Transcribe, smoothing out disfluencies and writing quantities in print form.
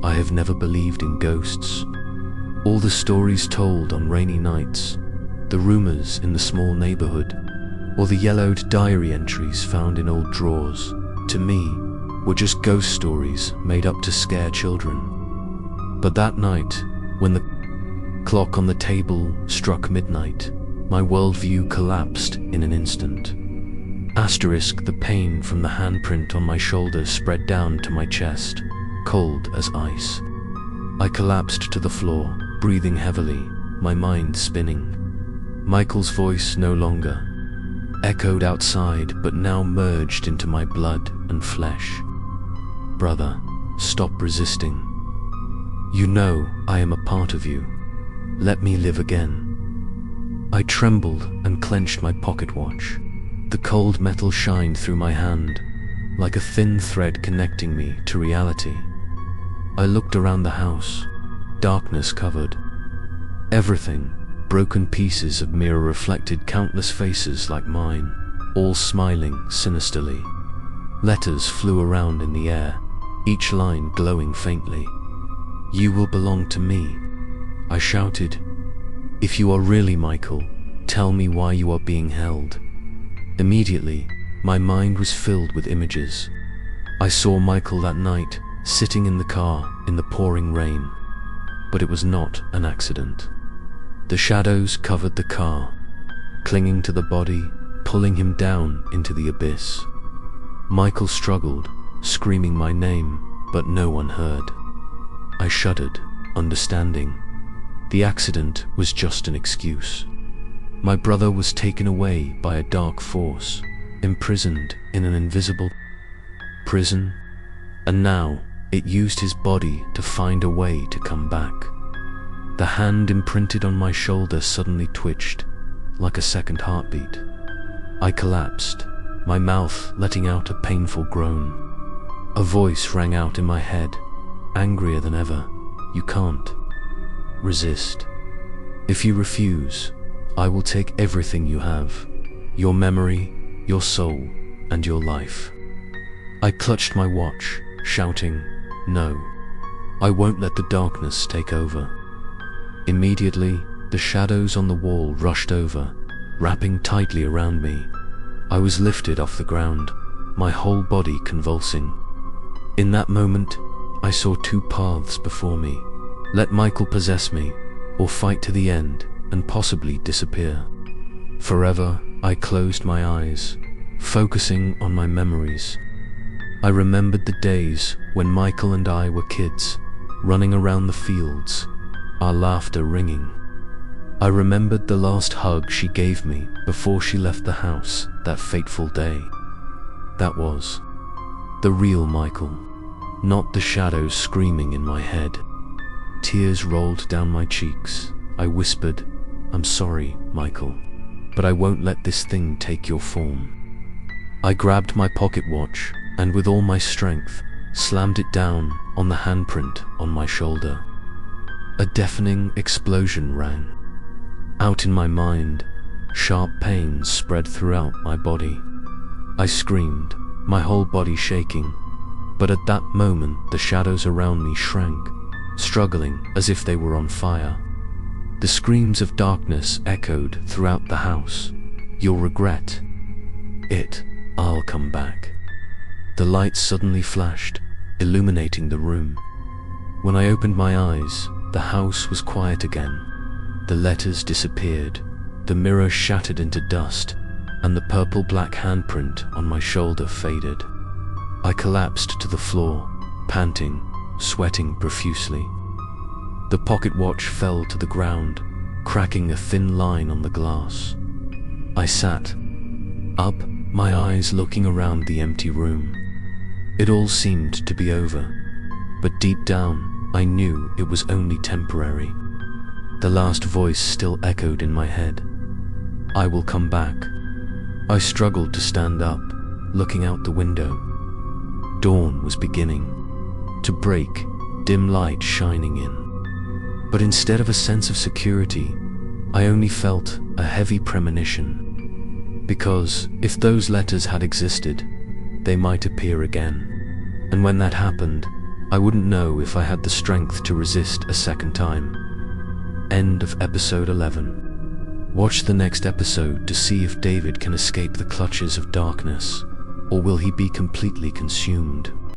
I have never believed in ghosts. All the stories told on rainy nights, the rumors in the small neighborhood, or the yellowed diary entries found in old drawers, to me, were just ghost stories made up to scare children. But that night, when the clock on the table struck midnight, my worldview collapsed in an instant. Asterisk, the pain from the handprint on my shoulder spread down to my chest, cold as ice. I collapsed to the floor, breathing heavily, my mind spinning. Michael's voice no longer echoed outside, but now merged into my blood and flesh. Brother, stop resisting. You know I am a part of you. Let me live again. I trembled and clenched my pocket watch. The cold metal shined through my hand, like a thin thread connecting me to reality. I looked around the house. Darkness covered everything. Broken pieces of mirror reflected countless faces like mine, all smiling sinisterly. Letters flew around in the air, each line glowing faintly. You will belong to me, I shouted. If you are really Michael, tell me why you are being held. Immediately, my mind was filled with images. I saw Michael that night, sitting in the car in the pouring rain. But it was not an accident. The shadows covered the car, clinging to the body, pulling him down into the abyss. Michael struggled, screaming my name, but no one heard. I shuddered, understanding. The accident was just an excuse. My brother was taken away by a dark force, imprisoned in an invisible prison, and now it used his body to find a way to come back. The hand imprinted on my shoulder suddenly twitched, like a second heartbeat. I collapsed, my mouth letting out a painful groan. A voice rang out in my head, angrier than ever. You can't resist. If you refuse, I will take everything you have, your memory, your soul, and your life. I clutched my watch, shouting, no, I won't let the darkness take over. Immediately, the shadows on the wall rushed over, wrapping tightly around me. I was lifted off the ground, my whole body convulsing. In that moment, I saw two paths before me. Let Michael possess me, or fight to the end and possibly disappear. Forever, I closed my eyes, focusing on my memories. I remembered the days when Michael and I were kids, running around the fields, our laughter ringing. I remembered the last hug she gave me before she left the house that fateful day. That was the real Michael, not the shadows screaming in my head. Tears rolled down my cheeks. I whispered, I'm sorry, Michael, but I won't let this thing take your form. I grabbed my pocket watch and with all my strength slammed it down on the handprint on my shoulder. A deafening explosion rang. Out in my mind, sharp pains spread throughout my body. I screamed, my whole body shaking, but at that moment the shadows around me shrank, struggling as if they were on fire. The screams of darkness echoed throughout the house. You'll regret it. I'll come back. The lights suddenly flashed, illuminating the room. When I opened my eyes, the house was quiet again. The letters disappeared, the mirror shattered into dust, and the purple-black handprint on my shoulder faded. I collapsed to the floor, panting, sweating profusely. The pocket watch fell to the ground, cracking a thin line on the glass. I sat up, my eyes looking around the empty room. It all seemed to be over, but deep down, I knew it was only temporary. The last voice still echoed in my head. I will come back. I struggled to stand up, looking out the window. Dawn was beginning to break, dim light shining in. But instead of a sense of security, I only felt a heavy premonition. Because if those letters had existed, they might appear again. And when that happened, I wouldn't know if I had the strength to resist a second time. End of episode 11. Watch the next episode to see if David can escape the clutches of darkness, or will he be completely consumed?